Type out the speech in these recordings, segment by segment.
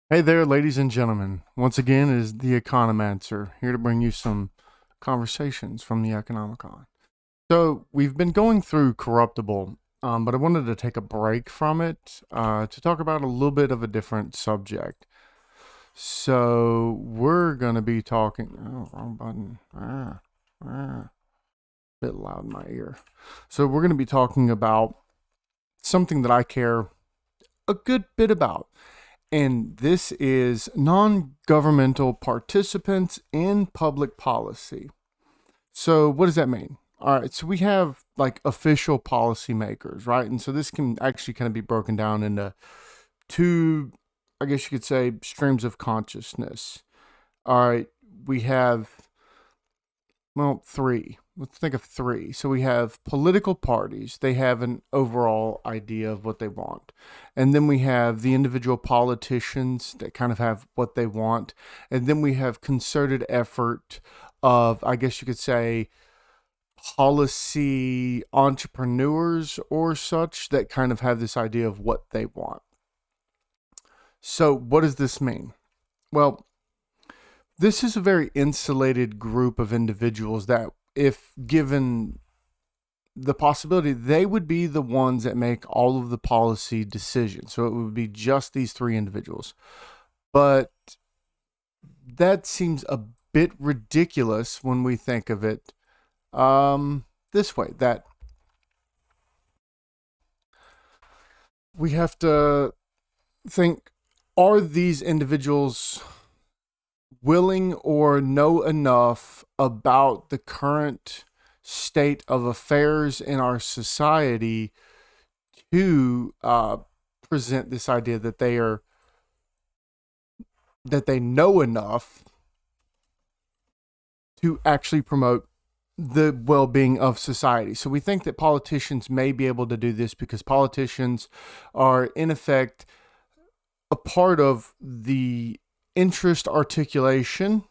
Hey there, ladies and gentlemen. Once again, it is the Economancer here to bring you some conversations from the Economicon. So, we've been going through Corruptible, but I wanted to take a break from it to talk about a little bit of a different subject. So, we're going to be talking. Oh, wrong button. Bit loud in my ear. So, we're going to be talking about something that I care a good bit about, and this is non governmental participants in public policy. So, what does that mean? All right, so we have like official policymakers, right? And so this can actually kind of be broken down into two, I guess you could say, streams of consciousness. All right, we have, well, three. Let's think of three. So we have political parties. They have an overall idea of what they want. And then we have the individual politicians that kind of have what they want. And then we have concerted effort of, I guess you could say, policy entrepreneurs or such that kind of have this idea of what they want. So, what does this mean? Well, this is a very insulated group of individuals that, if given the possibility, they would be the ones that make all of the policy decisions. So it would be just these three individuals. But that seems a bit ridiculous when we think of it this way, that we have to think, are these individuals willing or know enough about the current state of affairs in our society to present this idea that they know enough to actually promote the well-being of society. So we think that politicians may be able to do this because politicians are in effect a part of the interest articulation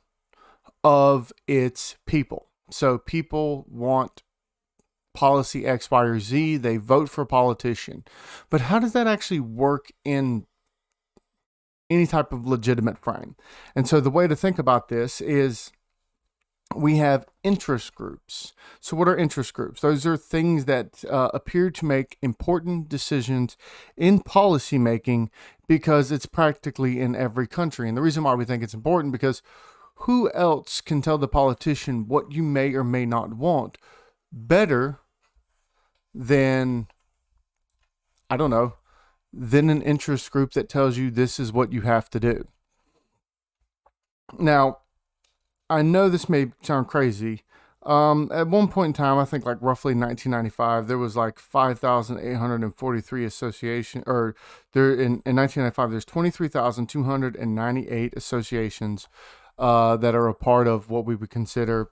of its people. So people want policy X, Y, or Z. They vote for a politician. But how does that actually work in any type of legitimate frame? And so the way to think about this is we have interest groups. So, what are interest groups? Those are things that appear to make important decisions in policymaking because it's practically in every country. And the reason why we think it's important because who else can tell the politician what you may or may not want better than, I don't know, than an interest group that tells you this is what you have to do? Now, I know this may sound crazy. At one point in time, I think like roughly 1995, there was like 5,843 association, or there in 1995, there's 23,298 associations that are a part of what we would consider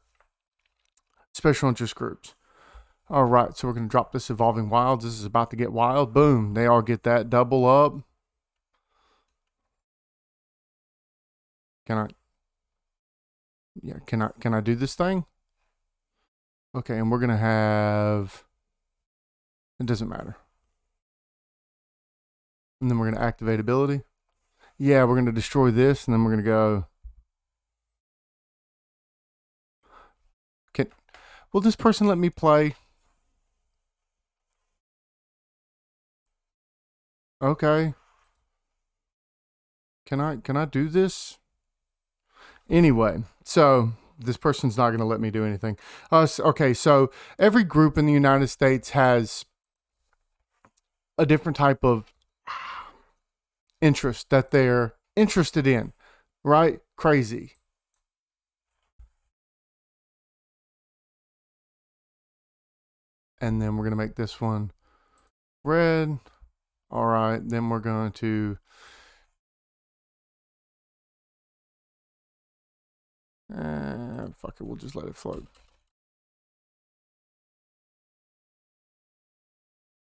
special interest groups. All right, so we're going to drop this evolving wilds. This is about to get wild. Boom, they all get that double up. Can I? Yeah, can I do this thing? Okay, and we're gonna have, it doesn't matter. And then we're gonna activate ability. Yeah, we're gonna destroy this, and then we're gonna go. Can will this person let me play? Okay. Can I do this? Anyway, so this person's not gonna let me do anything. Okay, so every group in the United States has a different type of interest that they're interested in, right? Crazy. And then we're gonna make this one red. All right, then we're going to fuck it, we'll just let it float.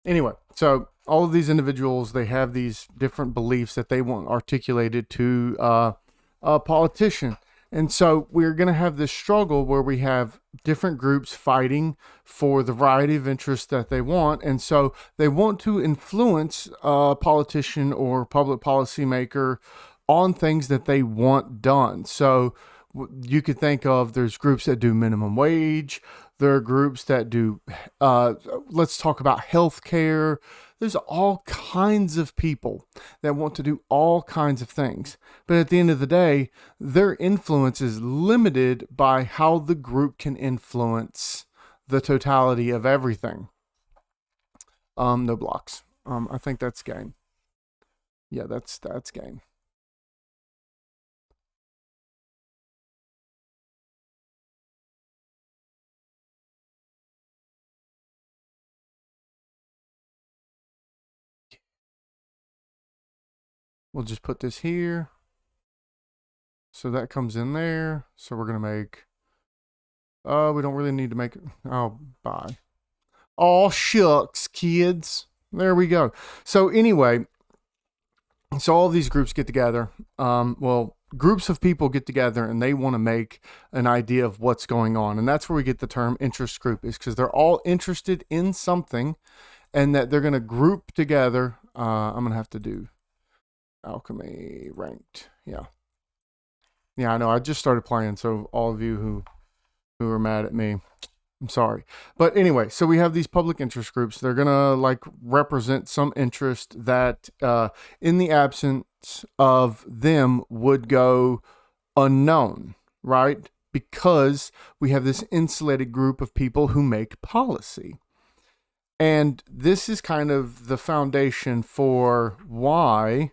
Anyway, so all of these individuals, they have these different beliefs that they want articulated to a politician. And so we're going to have this struggle where we have different groups fighting for the variety of interests that they want. And so they want to influence a politician or public policymaker on things that they want done. So you could think of, there's groups that do minimum wage. There are groups that do, let's talk about healthcare. There's all kinds of people that want to do all kinds of things. But at the end of the day, their influence is limited by how the group can influence the totality of everything. No blocks. I think that's game. Yeah, that's game. We'll just put this here. So that comes in there. So we're going to make, we don't really need to make it. Oh, bye. Oh, shucks, kids. There we go. So anyway, so all of these groups get together. Well, groups of people get together and they want to make an idea of what's going on. And that's where we get the term interest group, is because they're all interested in something and that they're going to group together. I'm going to have to do alchemy ranked. Yeah. Yeah, I know. I just started playing. So all of you who are mad at me, I'm sorry. But anyway, so we have these public interest groups. They're going to like represent some interest that in the absence of them would go unknown, right? Because we have this insulated group of people who make policy. And this is kind of the foundation for why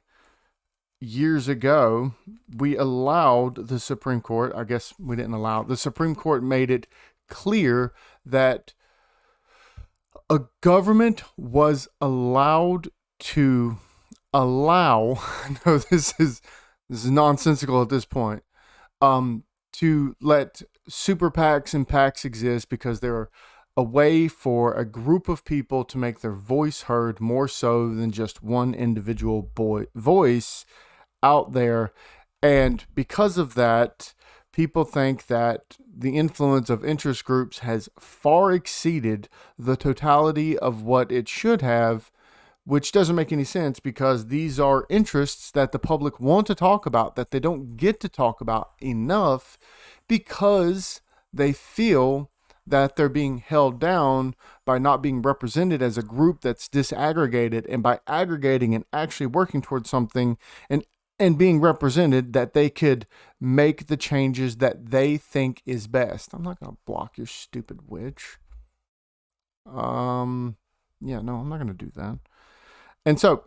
years ago we allowed the Supreme Court, I guess we didn't allow, the Supreme Court made it clear that a government was allowed to allow, no, this is nonsensical at this point, to let super PACs and PACs exist because they're a way for a group of people to make their voice heard more so than just one individual voice out there. And because of that, people think that the influence of interest groups has far exceeded the totality of what it should have, which doesn't make any sense because these are interests that the public want to talk about that they don't get to talk about enough because they feel that they're being held down by not being represented as a group that's disaggregated, and by aggregating and actually working towards something and being represented, that they could make the changes that they think is best. I'm not going to block your stupid witch. Yeah, no, I'm not going to do that. And so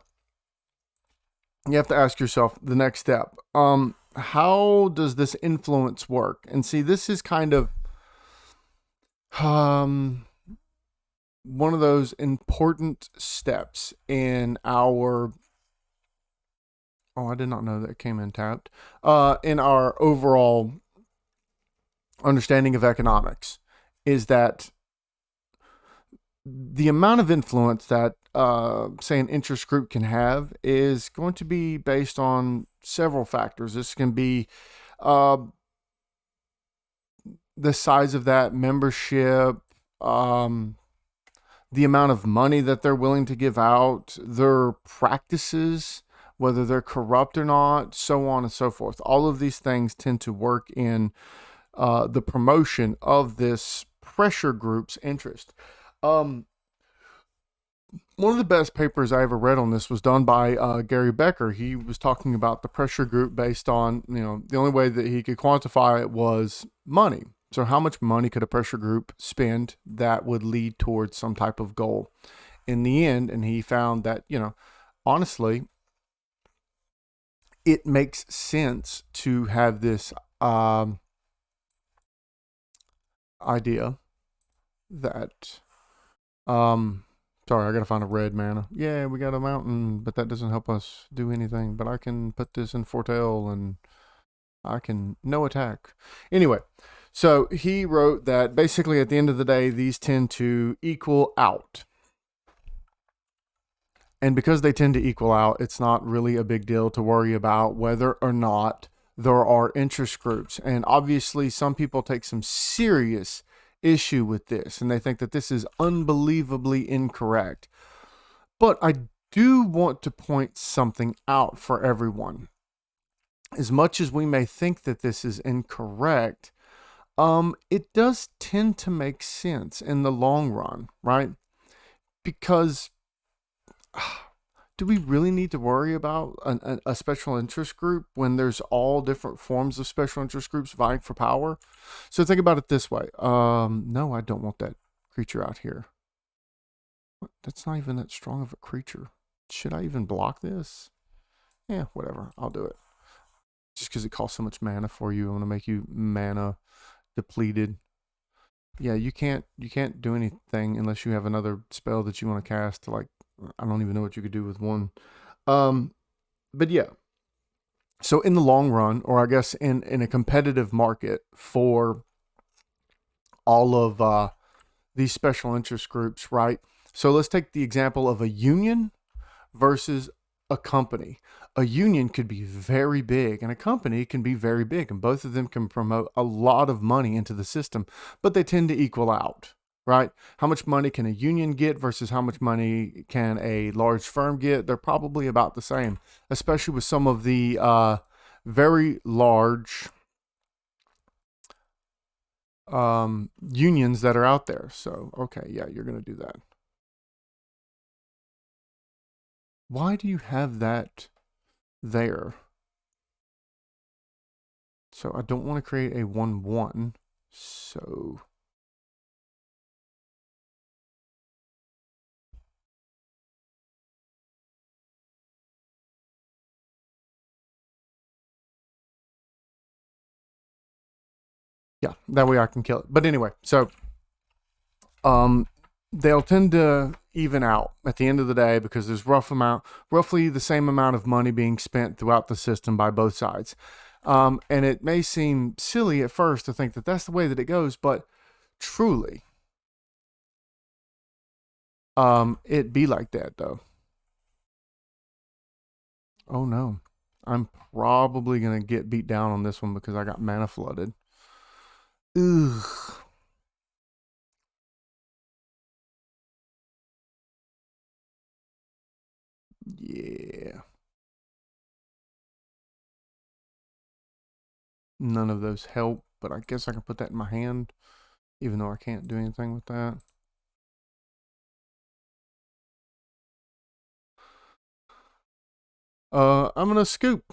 you have to ask yourself the next step. How does this influence work? And see, this is kind of one of those important steps in our, oh, I did not know that came in tapped, in our overall understanding of economics, is that the amount of influence that, say, an interest group can have is going to be based on several factors. This can be the size of that membership, the amount of money that they're willing to give out, their practices, whether they're corrupt or not, so on and so forth. All of these things tend to work in the promotion of this pressure group's interest. One of the best papers I ever read on this was done by Gary Becker. He was talking about the pressure group based on, the only way that he could quantify it was money. So how much money could a pressure group spend that would lead towards some type of goal in the end? And he found that, honestly, it makes sense to have this idea that, sorry, I gotta find a red mana. Yeah, we got a mountain, but that doesn't help us do anything. But I can put this in Fortale and I can no attack. Anyway, so he wrote that basically at the end of the day, these tend to equal out. And because they tend to equal out, it's not really a big deal to worry about whether or not there are interest groups. And obviously, some people take some serious issue with this, and they think that this is unbelievably incorrect. But I do want to point something out for everyone. as much as we may think that this is incorrect, it does tend to make sense in the long run, right? Because do we really need to worry about a special interest group when there's all different forms of special interest groups vying for power? So think about it this way. No, I don't want that creature out here. What? That's not even that strong of a creature. Should I even block this? Yeah, whatever. I'll do it. Just because it costs so much mana for you, I'm gonna make you mana depleted. Yeah, you can't do anything unless you have another spell that you want to cast to, like, I don't even know what you could do with one. Um, but yeah. So in the long run, or I guess in a competitive market for all of these special interest groups, right? So let's take the example of a union versus a company. A union could be very big and a company can be very big, and both of them can promote a lot of money into the system, but they tend to equal out, right? How much money can a union get versus how much money can a large firm get? They're probably about the same, especially with some of the very large unions that are out there. So, okay, yeah, you're going to do that. Why do you have that there? So I don't want to create a 1/1. So yeah, that way I can kill it. But anyway, so um they'll tend to even out at the end of the day because there's roughly the same amount of money being spent throughout the system by both sides. And it may seem silly at first to think that that's the way that it goes, but truly, it be like that though. Oh no, I'm probably gonna get beat down on this one because I got mana flooded. Ugh. Yeah. None of those help, but I guess I can put that in my hand, even though I can't do anything with that. I'm gonna scoop.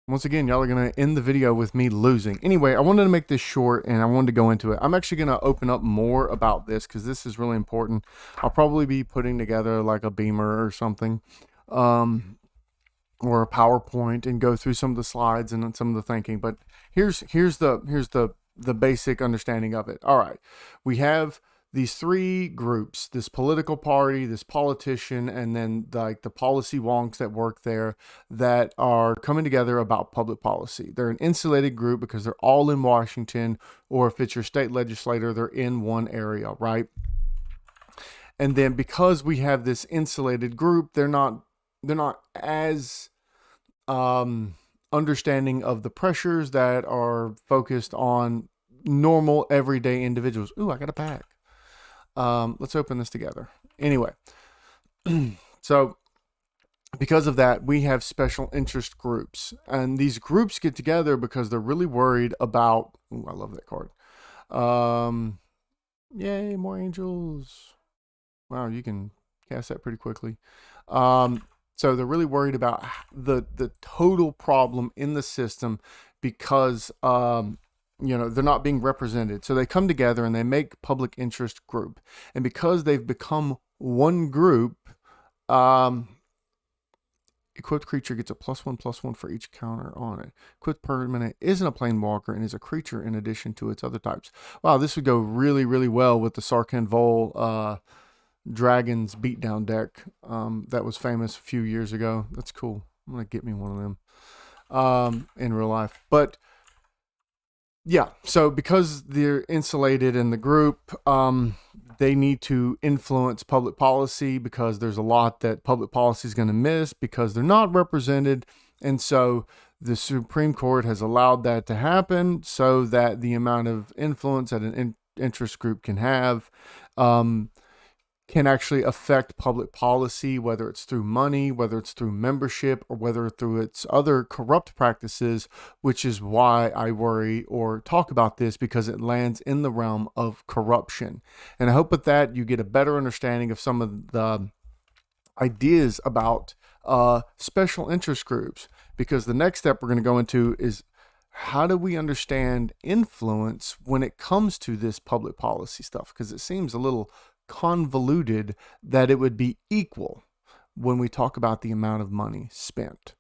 Once again, y'all are gonna end the video with me losing. Anyway, I wanted to make this short and I wanted to go into it. I'm actually gonna open up more about this because this is really important. I'll probably be putting together like a beamer or something. Or a PowerPoint and go through some of the slides and some of the thinking. But here's the basic understanding of it. All right, we have these three groups: this political party, this politician, and then like the policy wonks that work there that are coming together about public policy. They're an insulated group because they're all in Washington, or if it's your state legislator, they're in one area, right? And then because we have this insulated group, they're not as um, understanding of the pressures that are focused on normal everyday individuals. Ooh, I got a pack. Let's open this together. Anyway, so because of that, we have special interest groups, and these groups get together because they're really worried about. Ooh, I love that card. Um, Yay, more angels. Wow, you can cast that pretty quickly. Um, so they're really worried about the total problem in the system because they're not being represented. So they come together and they make public interest group, and because they've become one group, um, equipped creature gets a +1/+1 for each counter on it. Equipped permanent isn't a planeswalker and is a creature in addition to its other types. Wow, this would go really, really well with the Sarkhan Vol Dragons beatdown deck that was famous a few years ago. That's cool. I'm gonna get me one of them in real life. But yeah, so because they're insulated in the group, they need to influence public policy because there's a lot that public policy is going to miss because they're not represented. And so the Supreme Court has allowed that to happen so that the amount of influence that an interest group can have can actually affect public policy, whether it's through money, whether it's through membership, or whether through its other corrupt practices, which is why I worry or talk about this, because it lands in the realm of corruption. And I hope with that you get a better understanding of some of the ideas about special interest groups, because the next step we're going to go into is how do we understand influence when it comes to this public policy stuff, because it seems a little convoluted that it would be equal when we talk about the amount of money spent.